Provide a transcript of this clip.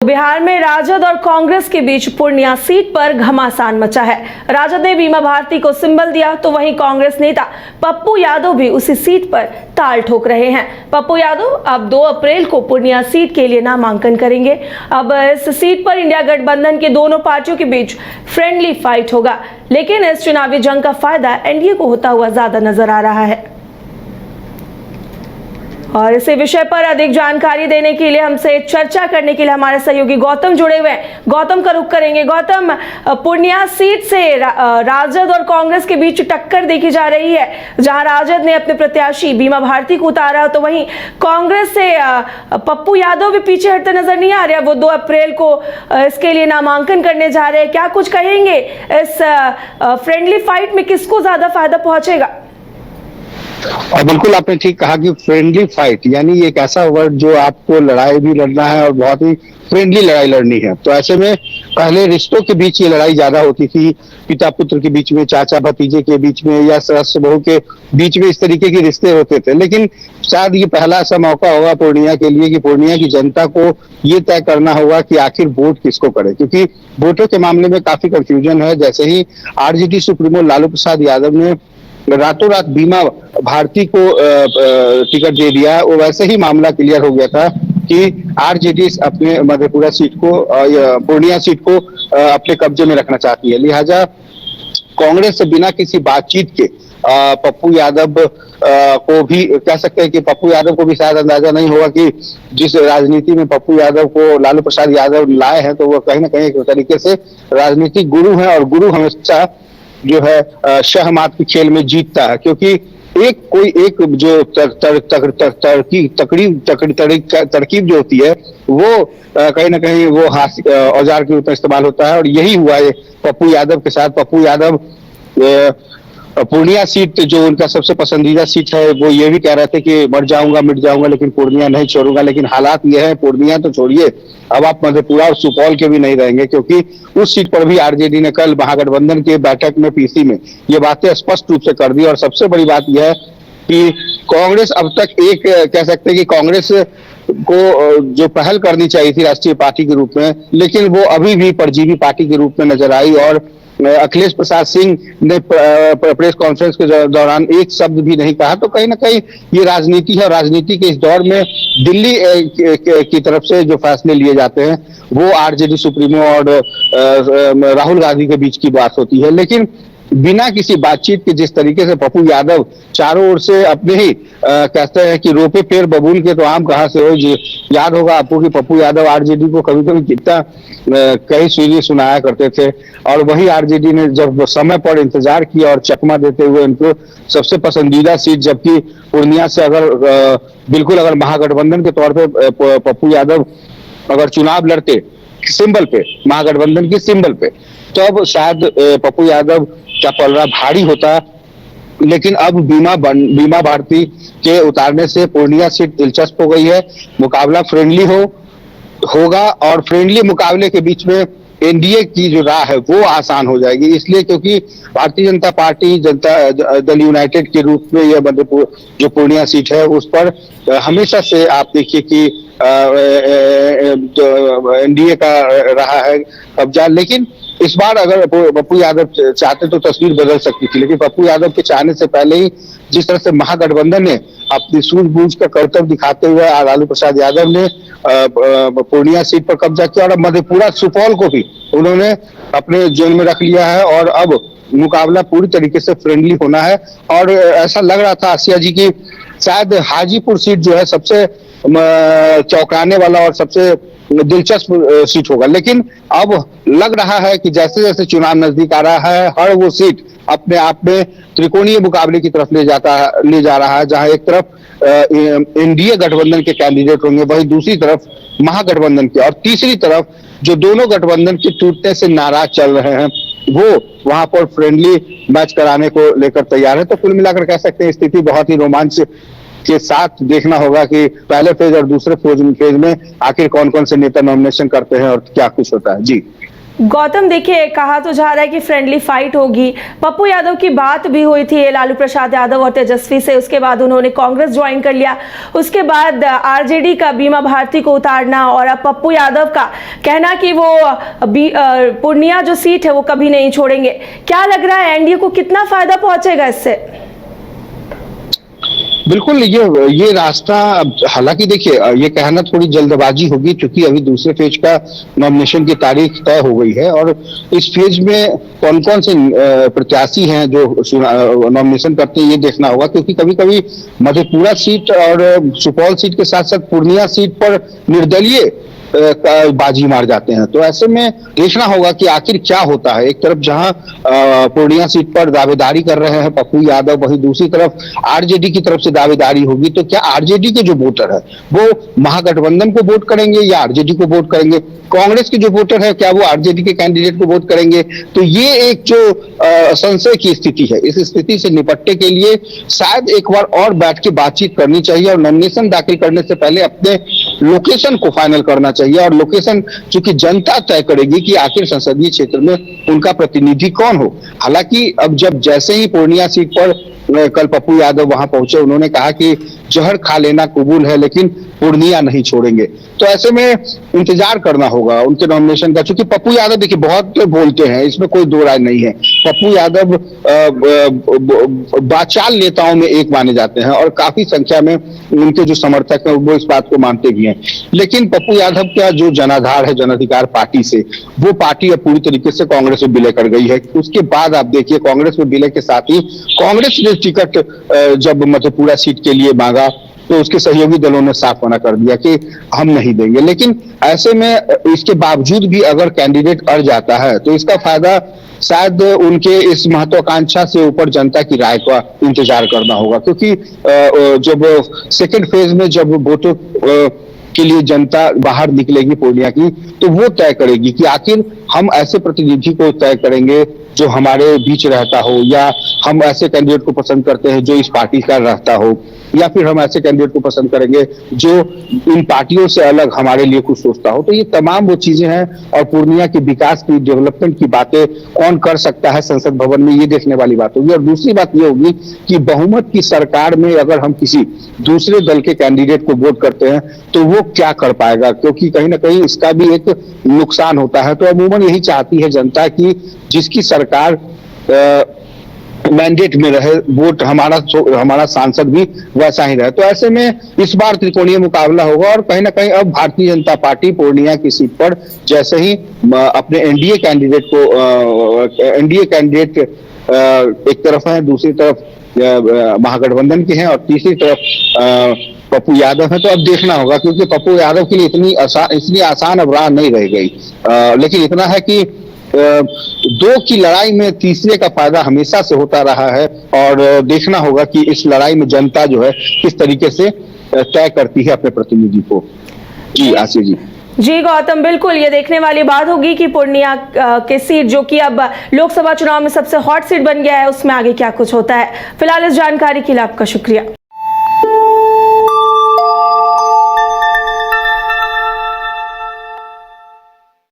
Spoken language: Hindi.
बिहार में राजद और कांग्रेस के बीच पूर्णिया सीट पर घमासान मचा है। राजद ने बीमा भारती को सिंबल दिया तो वहीं कांग्रेस नेता पप्पू यादव भी उसी सीट पर ताल ठोक रहे हैं। पप्पू यादव अब 2 अप्रैल को पूर्णिया सीट के लिए नामांकन करेंगे। अब इस सीट पर इंडिया गठबंधन के दोनों पार्टियों के बीच फ्रेंडली फाइट होगा, लेकिन इस चुनावी जंग का फायदा एनडीए को होता हुआ ज्यादा नजर आ रहा है। और इसी विषय पर अधिक जानकारी देने के लिए हमसे चर्चा करने के लिए हमारे सहयोगी गौतम जुड़े हुए हैं। गौतम का रुख करेंगे। गौतम, पूर्णिया सीट से राजद और कांग्रेस के बीच टक्कर देखी जा रही है, जहां राजद ने अपने प्रत्याशी बीमा भारती को उतारा, तो वहीं कांग्रेस से पप्पू यादव भी पीछे हटते नजर नहीं आ रहे। वो 2 अप्रैल को इसके लिए नामांकन करने जा रहे हैं। क्या कुछ कहेंगे इस फ्रेंडली फाइट में, किसको ज्यादा फायदा पहुंचेगा? और बिल्कुल आपने ठीक कहा कि फ्रेंडली फाइट यानी एक ऐसा वर्ड जो आपको लड़ाई भी लड़ना है और बहुत ही फ्रेंडली लड़ाई लड़नी है। तो ऐसे में पहले रिश्तों के बीच ये लड़ाई ज्यादा होती थी, पिता पुत्र के बीच में, चाचा भतीजे के बीच में या सास बहू के बीच में, इस तरीके के रिश्ते होते थे। लेकिन शायद ये पहला ऐसा मौका होगा पूर्णिया के लिए कि पूर्णिया की जनता को ये तय करना होगा कि आखिर वोट किसको करे, क्योंकि वोटों के मामले में काफी कंफ्यूजन है। जैसे ही आरजेडी सुप्रीमो लालू प्रसाद यादव ने रातों रात बीमा भारती को टिकट दे दिया, वो वैसे ही मामला क्लियर हो गया था कि आरजेडी अपने मधेपुरा सीट को, पूर्णिया सीट को अपने कब्जे में रखना चाहती है। लिहाजा कांग्रेस से बिना किसी बातचीत के पप्पू यादव को भी कह सकते हैं कि पप्पू यादव को भी शायद अंदाजा नहीं होगा कि जिस राजनीति में पप्पू यादव को लालू प्रसाद यादव लाए हैं, तो वो कहीं ना कहीं एक तरीके से राजनीतिक गुरु है, और गुरु हमेशा जो है शहमात के खेल में जीतता है, क्योंकि एक जो तरकीब जो होती है वो कहीं ना कहीं वो औजार के रूप में इस्तेमाल होता है, और यही हुआ है पप्पू यादव के साथ। पप्पू यादव पूर्णिया सीट जो उनका सबसे पसंदीदा सीट है, वो ये भी कह रहे थे कि मर जाऊंगा मिट जाऊंगा लेकिन पूर्णिया नहीं छोड़ूंगा। लेकिन हालात ये है, पूर्णिया तो छोड़िए, अब आप मधेपुरा और सुपौल के भी नहीं रहेंगे, क्योंकि उस सीट पर भी आरजेडी ने कल महागठबंधन के बैठक में पीसी में ये बातें स्पष्ट रूप से कर दी। और सबसे बड़ी बात यह है कि कांग्रेस अब तक एक कह सकते हैं कि कांग्रेस को जो पहल करनी चाहिए थी राष्ट्रीय पार्टी के रूप में, लेकिन वो अभी भी परजीवी पार्टी के रूप में नजर आई। और अखिलेश प्रसाद सिंह ने प्रेस कॉन्फ्रेंस के दौरान एक शब्द भी नहीं कहा। तो कहीं ना कहीं ये राजनीति है, और राजनीति के इस दौर में दिल्ली की तरफ से जो फैसले लिए जाते हैं वो आरजेडी सुप्रीमो और राहुल गांधी के बीच की बात होती है। लेकिन बिना किसी बातचीत के जिस तरीके से पप्पू यादव चारों ओर से अपने ही कहते हैं कि रोपे पेड़ बबूल के तो आम कहाँ से हो। याद होगा आपको कि पप्पू यादव आरजेडी को कभी कभी कितना कई सुनी सुनाया करते थे, और वही आरजेडी ने जब समय पर इंतजार किया और चकमा देते हुए उनको सबसे पसंदीदा सीट, जबकि पूर्णिया से अगर महागठबंधन के तौर पे पप्पू यादव अगर चुनाव लड़ते सिंबल पे, महागठबंधन के सिंबल पे, तो अब शायद पप्पू यादव का पलड़ा भारी होता। लेकिन अब बीमा भारती के उतारने से पूर्णिया सीट दिलचस्प हो गई है। मुकाबला फ्रेंडली होगा, और फ्रेंडली मुकाबले के बीच में एनडीए की जो राह है वो आसान हो जाएगी। इसलिए क्योंकि भारतीय जनता पार्टी, जनता दल यूनाइटेड के रूप में यह मधेपुरा जो पूर्णिया सीट है उस पर हमेशा से आप देखिए कि एनडीए का रहा है कब्जा। लेकिन इस बार अगर पप्पू यादव चाहते तो तस्वीर बदल सकती थी, लेकिन पप्पू यादव के चाहने से पहले ही जिस तरह से महागठबंधन ने अपनी सूझबूझ का कर्तव्य दिखाते हुए लालू प्रसाद यादव ने पूर्णिया सीट पर कब्जा किया, और अब मधेपुरा सुपौल को भी उन्होंने अपने जेल में रख लिया है। और अब मुकाबला पूरी तरीके से फ्रेंडली होना है। और ऐसा लग रहा था आसिया जी की शायद हाजीपुर सीट जो है सबसे चौंकाने वाला और सबसे दिलचस्प सीट होगा, लेकिन अब लग रहा है कि जैसे जैसे चुनाव नजदीक आ रहा है, हर वो सीट अपने आप में त्रिकोणीय मुकाबले की तरफ ले जा रहा है, जहां एक तरफ एनडीए गठबंधन के कैंडिडेट होंगे, वहीं दूसरी तरफ महागठबंधन के, और तीसरी तरफ जो दोनों गठबंधन के टूटने से नाराज चल रहे हैं वो वहां पर फ्रेंडली मैच कराने को लेकर तैयार है। तो कुल मिलाकर कह सकते हैं स्थिति बहुत ही रोमांच के साथ देखना होगा कि पहले फेज और दूसरे फेज में आखिर कौन कौन से नेता नॉमिनेशन करते हैं और क्या कुछ होता है। जी गौतम देखिए, कहा तो जा रहा है कि फ्रेंडली फाइट होगी। पप्पू यादव की बात भी हुई थी लालू प्रसाद यादव और तेजस्वी से, उसके बाद उन्होंने कांग्रेस ज्वाइन कर लिया। उसके बाद आरजेडी का बीमा भारती को उतारना और अब पप्पू यादव का कहना कि वो पूर्णिया जो सीट है वो कभी नहीं छोड़ेंगे। क्या लग रहा है एनडीए को कितना फायदा पहुंचेगा इससे? बिल्कुल, ये रास्ता, हालांकि देखिए ये कहना थोड़ी जल्दबाजी होगी क्योंकि अभी दूसरे फेज का नॉमिनेशन की तारीख तय हो गई है और इस फेज में कौन कौन से प्रत्याशी हैं जो नॉमिनेशन करते हैं ये देखना होगा, क्योंकि कभी कभी मधेपुरा सीट और सुपौल सीट के साथ साथ पूर्णिया सीट पर निर्दलीय बाजी मार जाते हैं। तो ऐसे में देखना होगा कि आखिर क्या होता है। एक तरफ जहां पूर्णिया सीट पर दावेदारी कर रहे हैं पप्पू यादव, वहीं दूसरी तरफ आरजेडी की तरफ से दावेदारी होगी। तो क्या आरजेडी के जो वोटर है वो महागठबंधन को वोट करेंगे या आरजेडी को वोट करेंगे? कांग्रेस के जो वोटर है क्या वो आरजेडी के कैंडिडेट को वोट करेंगे? तो ये एक जो संशय की स्थिति है, इस स्थिति से निपटने के लिए शायद एक बार और बैठ के बातचीत करनी चाहिए और नॉमिनेशन दाखिल करने से पहले अपने लोकेशन को फाइनल करना चाहिए। और लोकेशन चूंकि जनता तय करेगी कि आखिर संसदीय क्षेत्र में उनका प्रतिनिधि कौन हो। हालांकि अब जब जैसे ही पूर्णिया सीट पर कल पप्पू यादव वहां पहुंचे, उन्होंने कहा कि जहर खा लेना कबूल है लेकिन पूर्णिया नहीं छोड़ेंगे। तो ऐसे में इंतजार करना होगा उनके नॉमिनेशन का, क्योंकि पप्पू यादव देखिए बहुत बोलते हैं, इसमें कोई दो राय नहीं है। पप्पू यादव बाचाल नेताओं में एक माने जाते हैं और काफी संख्या में उनके जो समर्थक हैं वो इस बात को मानते भी हैं। लेकिन पप्पू यादव का जो जनाधार है जन अधिकार पार्टी से, वो पार्टी अब पूरी तरीके से कांग्रेस में विलय कर गई है। उसके बाद आप देखिए कांग्रेस में विलय के साथ ही कांग्रेस ने टिकट जब मधेपुरा सीट के लिए मांगा तो उसके सहयोगी दलों ने साफ मना कर दिया कि हम नहीं देंगे। लेकिन ऐसे में इसके बावजूद भी अगर कैंडिडेट अड़ जाता है तो इसका फायदा शायद उनके इस महत्वाकांक्षा से ऊपर जनता की राय का इंतजार करना होगा, क्योंकि जब सेकेंड फेज में जब वोटों के लिए जनता बाहर निकलेगी पूर्णिया की, तो वो तय करेगी कि आखिर हम ऐसे प्रतिनिधि को तय करेंगे जो हमारे बीच रहता हो, या हम ऐसे कैंडिडेट को पसंद करते हैं जो इस पार्टी का रहता हो, या फिर हम ऐसे कैंडिडेट को पसंद करेंगे जो इन पार्टियों से अलग हमारे लिए कुछ सोचता हो। तो ये तमाम वो चीजें हैं और पूर्णिया के विकास की, डेवलपमेंट की बातें कौन कर सकता है संसद भवन में, ये देखने वाली बात होगी। और दूसरी बात ये होगी कि बहुमत की सरकार में अगर हम किसी दूसरे दल के कैंडिडेट को वोट करते हैं तो वो क्या कर पाएगा, क्योंकि कहीं ना कहीं इसका भी एक नुकसान होता है। तो अमूमन यही चाहती है जनता की जिसकी सरकार मैंडेट में रहे, वोट हमारा सांसद भी वैसा ही रहे। तो ऐसे में इस बार त्रिकोणीय मुकाबला होगा और कहीं ना कहीं अब भारतीय जनता पार्टी पूर्णिया की सीट पर जैसे ही अपने एनडीए कैंडिडेट एक तरफ है, दूसरी तरफ महागठबंधन के हैं और तीसरी तरफ पप्पू यादव है। तो अब देखना होगा, क्योंकि पप्पू यादव के लिए इतनी आसान अब राह नहीं रह गई। लेकिन इतना है कि दो की लड़ाई में तीसरे का फायदा हमेशा से होता रहा है और देखना होगा कि इस लड़ाई में जनता जो है किस तरीके से तय करती है अपने प्रतिनिधि को। जी आशी जी गौतम, बिल्कुल ये देखने वाली बात होगी कि पूर्णिया के सीट जो कि अब लोकसभा चुनाव में सबसे हॉट सीट बन गया है, उसमें आगे क्या कुछ होता है। फिलहाल इस जानकारी के लिए आपका शुक्रिया।